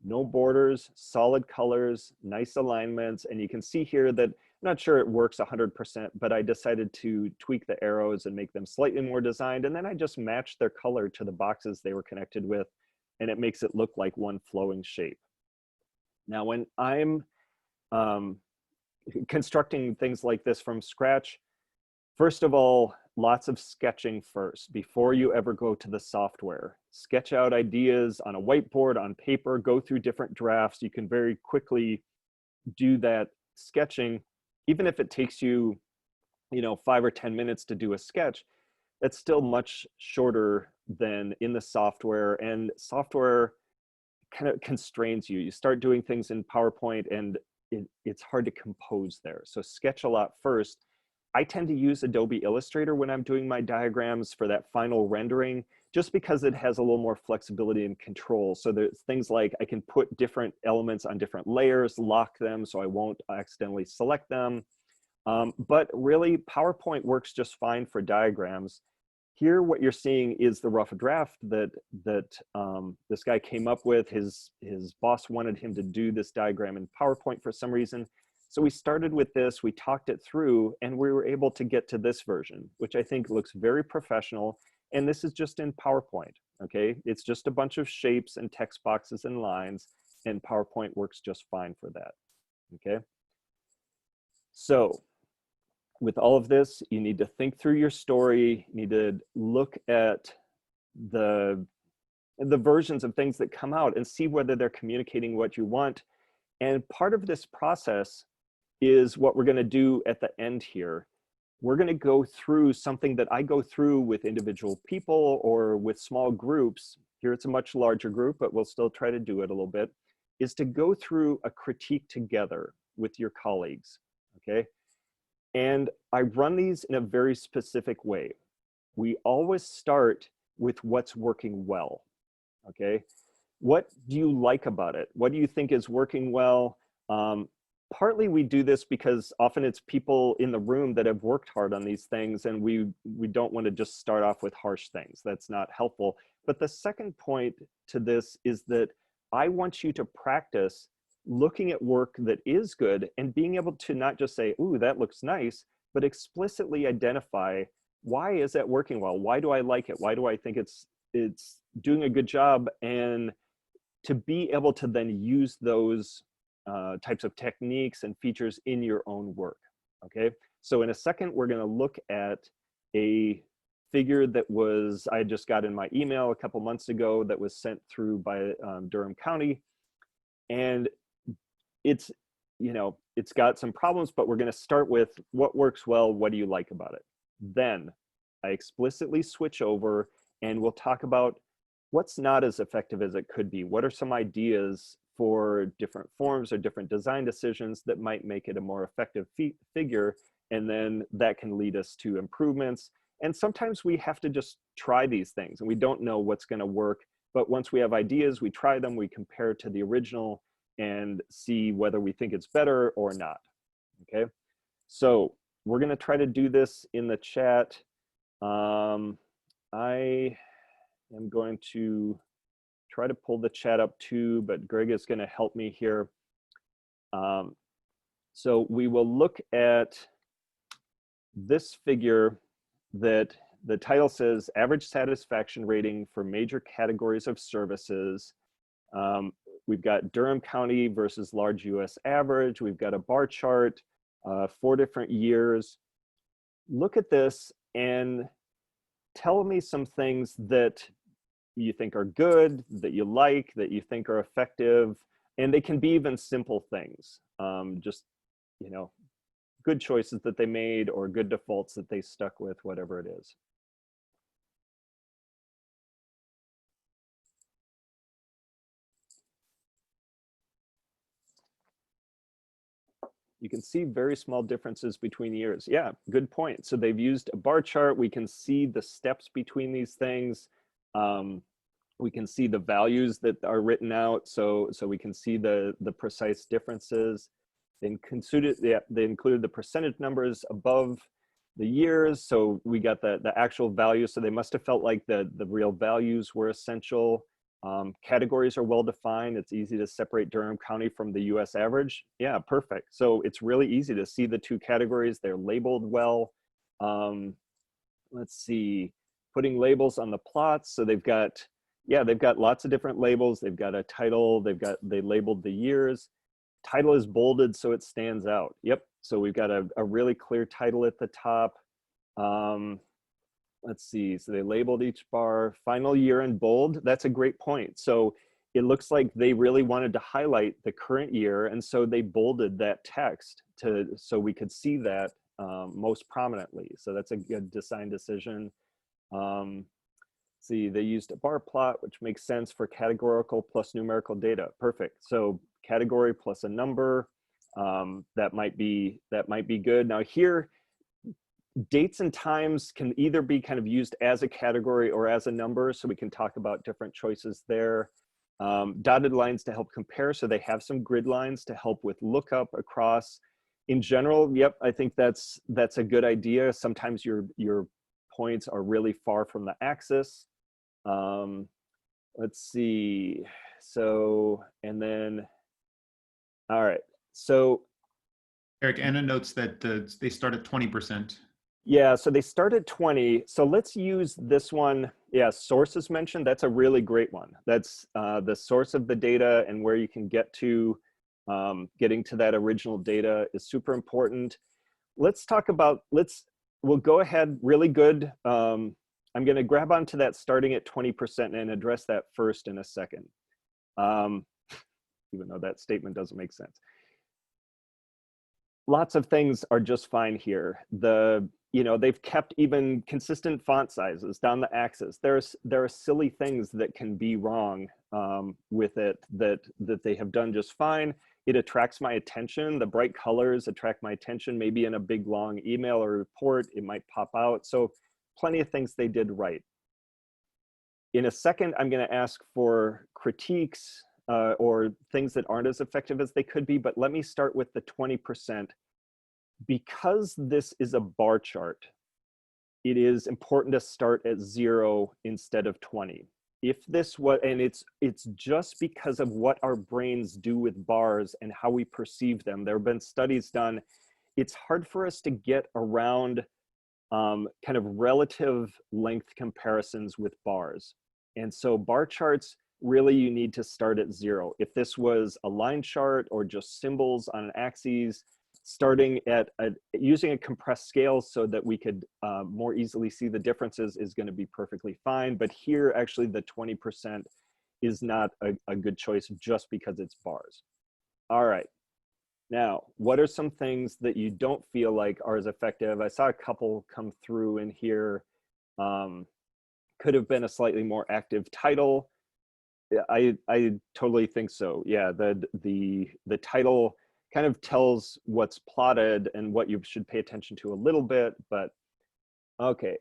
No borders, solid colors, nice alignments. And you can see here that I'm not sure it works 100%, but I decided to tweak the arrows and make them slightly more designed. And then I just matched their color to the boxes they were connected with, and it makes it look like one flowing shape. Now, when I'm constructing things like this from scratch, first of all, lots of sketching first before you ever go to the software. Sketch out ideas on a whiteboard, on paper, go through different drafts. You can very quickly do that sketching, even if it takes you, you know, 5 or 10 minutes to do a sketch. That's still much shorter than in the software, and software kind of constrains you. You start doing things in PowerPoint and it's hard to compose there. So sketch a lot first. I tend to use Adobe Illustrator when I'm doing my diagrams for that final rendering, just because it has a little more flexibility and control. So there's things like I can put different elements on different layers, lock them so I won't accidentally select them. But really, PowerPoint works just fine for diagrams. Here, what you're seeing is the rough draft that this guy came up with. His boss wanted him to do this diagram in PowerPoint for some reason. So we started with this, we talked it through, and we were able to get to this version, which I think looks very professional. And this is just in PowerPoint, okay? It's just a bunch of shapes and text boxes and lines, and PowerPoint works just fine for that, okay? So with all of this, you need to think through your story, you need to look at the versions of things that come out and see whether they're communicating what you want. And part of this process is what we're going to do at the end here. We're going to go through something that I go through with individual people or with small groups. Here it's a much larger group, but we'll still try to do it a little bit, is to go through a critique together with your colleagues, okay? And I run these in a very specific way. We always start with what's working well, okay? What do you like about it? What do you think is working well? Partly we do this because often it's people in the room that have worked hard on these things, and we don't want to just start off with harsh things. That's not helpful. But the second point to this is that I want you to practice looking at work that is good and being able to not just say, ooh, that looks nice, but explicitly identify, why is that working well? Why do I like it? Why do I think it's doing a good job? And to be able to then use those types of techniques and features in your own work, okay? So in a second, we're gonna look at a figure that I just got in my email a couple months ago that was sent through by Durham County. And it's, you know, it's got some problems, but we're gonna start with what works well, what do you like about it? Then I explicitly switch over and we'll talk about what's not as effective as it could be. What are some ideas for different forms or different design decisions that might make it a more effective figure? And then that can lead us to improvements. And sometimes we have to just try these things and we don't know what's gonna work. But once we have ideas, we try them, we compare to the original and see whether we think it's better or not, okay? So we're gonna try to do this in the chat. I am going to try to pull the chat up too, but Greg is going to help me here. So we will look at this figure that the title says average satisfaction rating for major categories of services. We've got Durham County versus large US average. We've got a bar chart, 4 different years. Look at this and tell me some things that you think are good, that you like, that you think are effective. And they can be even simple things, just, you know, good choices that they made or good defaults that they stuck with, whatever it is. You can see very small differences between years. Yeah, good point. So they've used a bar chart. We can see the steps between these things. We can see the values that are written out. So we can see the precise differences. They included the percentage numbers above the years. So we got the actual values. So they must have felt like the real values were essential. Categories are well defined. It's easy to separate Durham County from the US average. Yeah, perfect. So it's really easy to see the two categories. They're labeled well. Let's see, putting labels on the plots. So they've got, yeah, they've got lots of different labels. They've got a title, they labeled the years. Title is bolded so it stands out. Yep, so we've got a really clear title at the top. Let's see, so they labeled each bar, final year in bold. That's a great point. So it looks like they really wanted to highlight the current year, and so they bolded that text so we could see that most prominently. So that's a good design decision. See, they used a bar plot, which makes sense for categorical plus numerical data. Perfect. So category plus a number, that might be good. Now here, dates and times can either be kind of used as a category or as a number, so we can talk about different choices there. Dotted lines to help compare, so they have some grid lines to help with lookup across. In general, yep, I think that's a good idea. Sometimes your points are really far from the axis. Let's see, so, and then, all right, so. Eric, Anna notes that they start at 20%. Yeah, so they start at 20. So let's use this one. Yeah, sources mentioned. That's a really great one. That's the source of the data and where you can get to. Getting to that original data is super important. Let's talk about, we'll go ahead, really good. I'm going to grab onto that starting at 20% and address that first in a second, even though that statement doesn't make sense. Lots of things are just fine here. They've kept even consistent font sizes down the axis. There are silly things that can be wrong with it that they have done just fine. It attracts my attention. The bright colors attract my attention. Maybe in a big long email or report, it might pop out. So plenty of things they did right. In a second, I'm going to ask for critiques or things that aren't as effective as they could be, but let me start with the 20%. Because this is a bar chart, it is important to start at 0 instead of 20. If this was, and it's just because of what our brains do with bars and how we perceive them. There have been studies done. It's hard for us to get around kind of relative length comparisons with bars. And so bar charts, really you need to start at 0. If this was a line chart or just symbols on an axis, starting at using a compressed scale so that we could more easily see the differences is going to be perfectly fine. But here, actually, the 20% is not a good choice just because it's bars. All right. Now, what are some things that you don't feel like are as effective? I saw a couple come through in here. Could have been a slightly more active title. I totally think so. Yeah, the title kind of tells what's plotted and what you should pay attention to a little bit, but okay.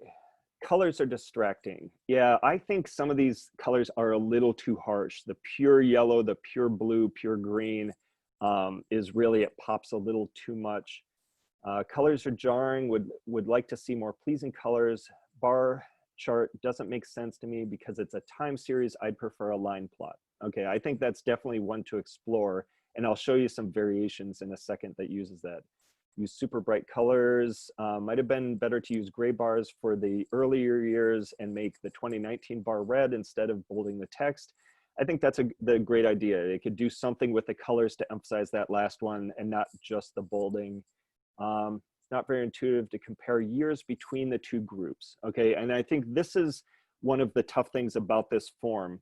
Colors are distracting. Yeah, I think some of these colors are a little too harsh. The pure yellow, the pure blue, pure green is really, it pops a little too much. Colors are jarring, would like to see more pleasing colors. Bar chart doesn't make sense to me because it's a time series. I'd prefer a line plot. Okay, I think that's definitely one to explore. And I'll show you some variations in a second that uses that. use super bright colors. Might have been better to use gray bars for the earlier years and make the 2019 bar red instead of bolding the text. I think that's the great idea. They could do something with the colors to emphasize that last one and not just the bolding. Not very intuitive to compare years between the two groups. Okay, and I think this is one of the tough things about this form.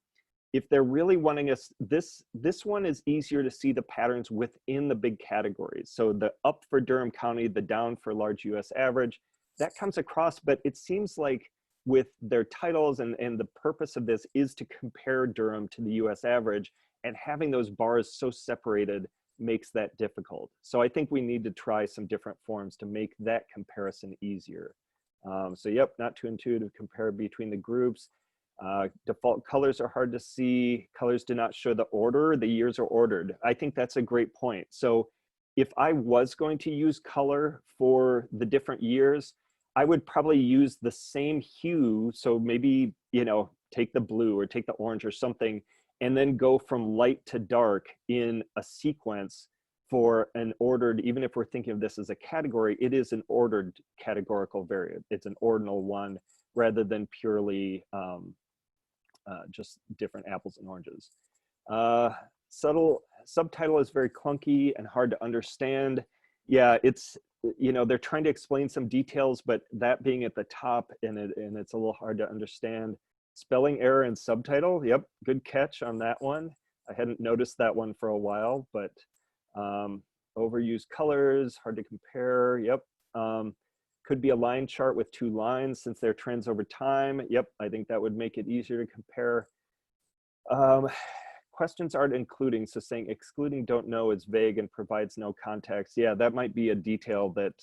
If they're really wanting us, this one is easier to see the patterns within the big categories. So the up for Durham County, the down for large US average, that comes across, but it seems like with their titles and the purpose of this is to compare Durham to the US average, and having those bars so separated makes that difficult. So I think we need to try some different forms to make that comparison easier. So yep, not too intuitive to compare between the groups. Default colors are hard to see. Colors do not show the order. The years are ordered. I think that's a great point. So if I was going to use color for the different years, I would probably use the same hue. So maybe, you know, take the blue or take the orange or something, and then go from light to dark in a sequence for an ordered, even if we're thinking of this as a category, it is an ordered categorical variant. It's an ordinal one rather than purely just different apples and oranges. Subtitle is very clunky and hard to understand. Yeah, it's, you know, they're trying to explain some details, but that being at the top and it's a little hard to understand. Spelling error in subtitle, yep, good catch on that one. I hadn't noticed that one for a while, but overused colors, hard to compare, yep. Could be a line chart with 2 lines since they're trends over time. Yep, I think that would make it easier to compare. Questions aren't including, so saying excluding don't know is vague and provides no context. Yeah, that might be a detail that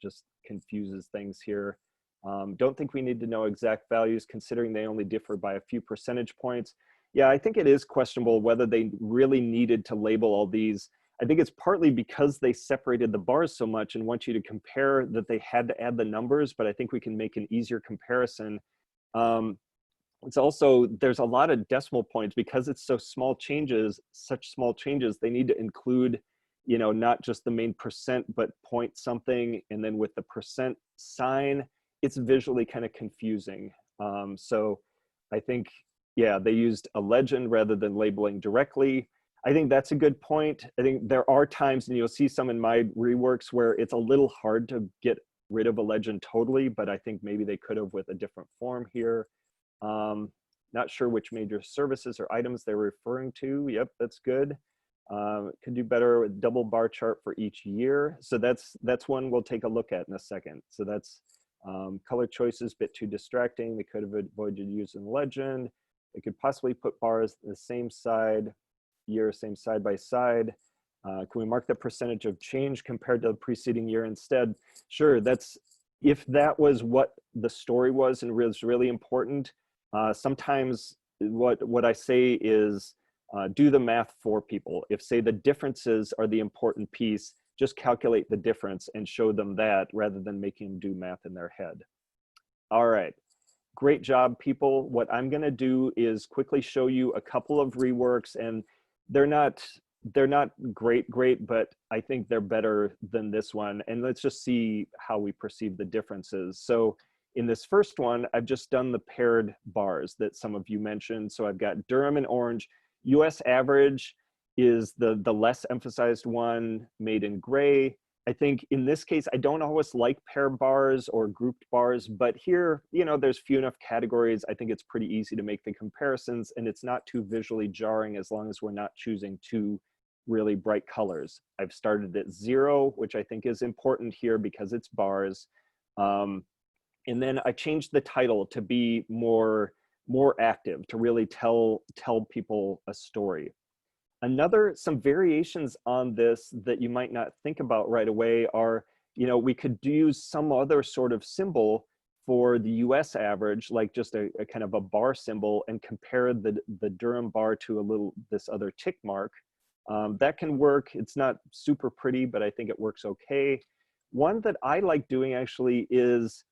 just confuses things here. Don't think we need to know exact values considering they only differ by a few percentage points. Yeah, I think it is questionable whether they really needed to label all these. I think it's partly because they separated the bars so much and want you to compare that they had to add the numbers, but I think we can make an easier comparison. It's also, there's a lot of decimal points because it's so small changes, such small changes, they need to include, you know, not just the main percent, but point something. And then with the percent sign, it's visually kind of confusing. So I think, yeah, they used a legend rather than labeling directly. I think that's a good point. I think there are times, and you'll see some in my reworks, where it's a little hard to get rid of a legend totally, but I think maybe they could have with a different form here. Not sure which major services or items they're referring to. Yep, that's good. Could do better with double bar chart for each year. So that's one we'll take a look at in a second. So that's color choices, bit too distracting. They could have avoided using legend. They could possibly put bars the same side, year, same side by side. Can we mark the percentage of change compared to the preceding year instead? Sure, that's, if that was what the story was and was really important, sometimes what I say is do the math for people. If say the differences are the important piece, just calculate the difference and show them that rather than making them do math in their head. All right, great job, people. What I'm gonna do is quickly show you a couple of reworks, and they're not great, but I think they're better than this one. And let's just see how we perceive the differences. So in this first one, I've just done the paired bars that some of you mentioned. So I've got Durham in orange. US average is the less emphasized one, made in gray. I think in this case, I don't always like pair bars or grouped bars, but here, you know, there's few enough categories. I think it's pretty easy to make the comparisons, and it's not too visually jarring as long as we're not choosing two really bright colors. I've started at 0, which I think is important here because it's bars. And then I changed the title to be more active, to really tell people a story. Some variations on this that you might not think about right away are, you know, we could use some other sort of symbol for the US average, like just a kind of a bar symbol, and compare the Durham bar to this other tick mark. That can work. It's not super pretty, but I think it works okay. One that I like doing actually is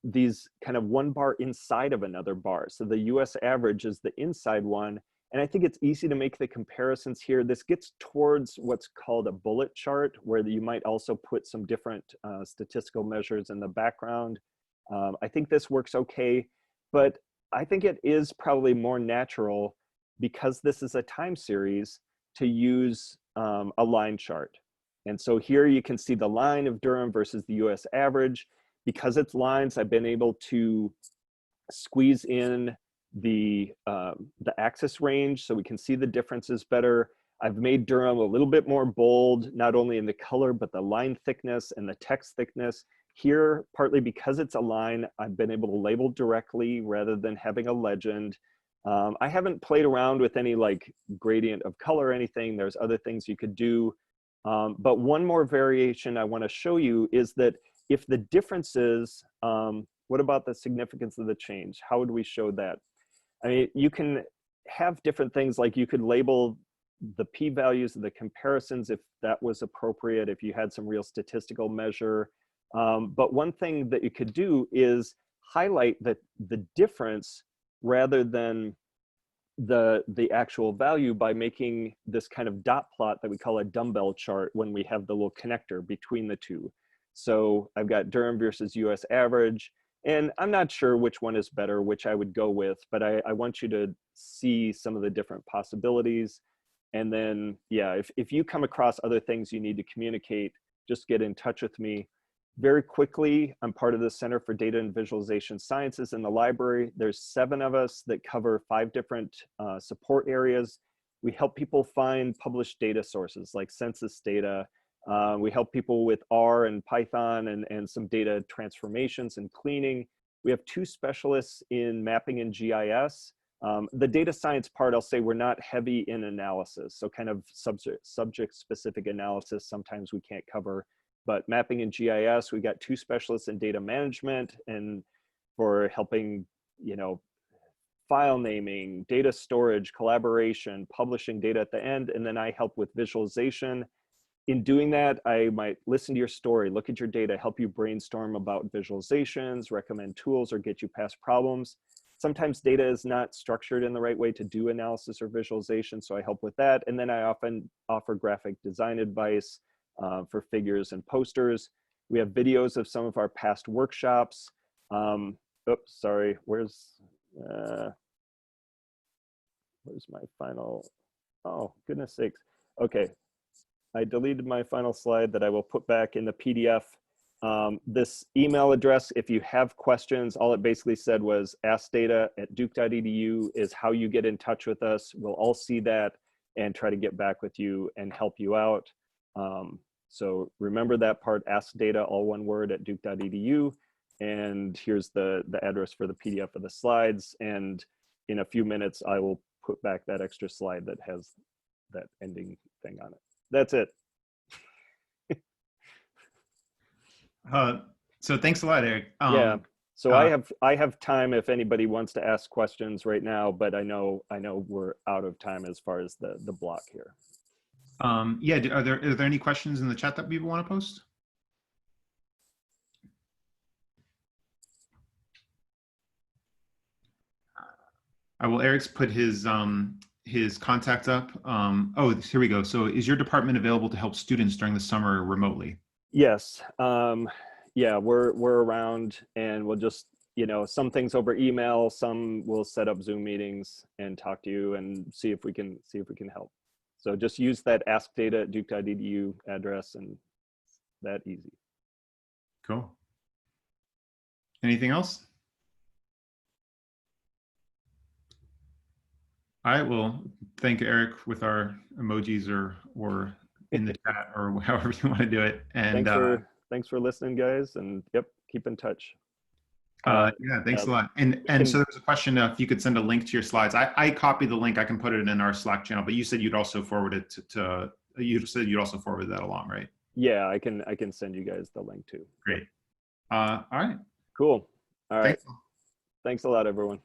these kind of one bar inside of another bar. So the US average is the inside one, And I think it's easy to make the comparisons here. This gets towards what's called a bullet chart, where you might also put some different statistical measures in the background. I think this works okay, but I think it is probably more natural, because this is a time series, to use a line chart. And so here you can see the line of Durham versus the US average. Because it's lines, I've been able to squeeze in the axis range so we can see the differences better. I've made Durham a little bit more bold, not only in the color, but the line thickness and the text thickness. Here, partly because it's a line, I've been able to label directly rather than having a legend. I haven't played around with any like gradient of color or anything. There's other things you could do. But one more variation I want to show you is that if the differences, what about the significance of the change? How would we show that? I mean, you can have different things, like you could label the p-values of the comparisons if that was appropriate, if you had some real statistical measure. But one thing that you could do is highlight the difference rather than the actual value by making this kind of dot plot that we call a dumbbell chart when we have the little connector between the two. So I've got Durham versus US average, and I'm not sure which one is better, which I would go with, but I want you to see some of the different possibilities. And then, yeah, if you come across other things you need to communicate, just get in touch with me. Very quickly, I'm part of the Center for Data and Visualization Sciences in the library. There's 7 of us that cover 5 different support areas. We help people find published data sources like census data. We help people with R and Python and some data transformations and cleaning. We have 2 specialists in mapping and GIS. The data science part, I'll say we're not heavy in analysis. So kind of subject-specific analysis, sometimes we can't cover. But mapping and GIS, we got 2 specialists in data management and for helping, you know, file naming, data storage, collaboration, publishing data at the end. And then I help with visualization. In doing that, I might listen to your story, look at your data, help you brainstorm about visualizations, recommend tools, or get you past problems. Sometimes data is not structured in the right way to do analysis or visualization, so I help with that. And then I often offer graphic design advice for figures and posters. We have videos of some of our past workshops. Oops, sorry, where's my final, oh, goodness sakes. Okay, I deleted my final slide that I will put back in the PDF. This email address, if you have questions, all it basically said was askdata@duke.edu is how you get in touch with us. We'll all see that and try to get back with you and help you out. So remember that part, askdata, all one word, @duke.edu. And here's the address for the PDF of the slides. And in a few minutes, I will put back that extra slide that has that ending thing on it. That's it. So thanks a lot, Eric. Yeah. So I have time if anybody wants to ask questions right now, but I know we're out of time as far as the block here. Yeah, are there any questions in the chat that people want to post? Eric's put his contact up. Oh, here we go. So is your department available to help students during the summer remotely? Yes. Yeah, we're around, and we'll just, you know, some things over email, some we'll set up Zoom meetings and talk to you and see if we can help. So just use that askdata@duke.edu address, and that easy. Cool. Anything else? All right, well, thank Eric with our emojis or in the chat or however you want to do it. And thanks for listening, guys. And yep, keep in touch. Yeah, thanks a lot. And so there was a question if you could send a link to your slides. I copied the link. I can put it in our Slack channel, but you said you'd also forward it you said you'd also forward that along, right? Yeah, I can send you guys the link too. Great. All right. Cool. All right. Thanks. Thanks a lot, everyone.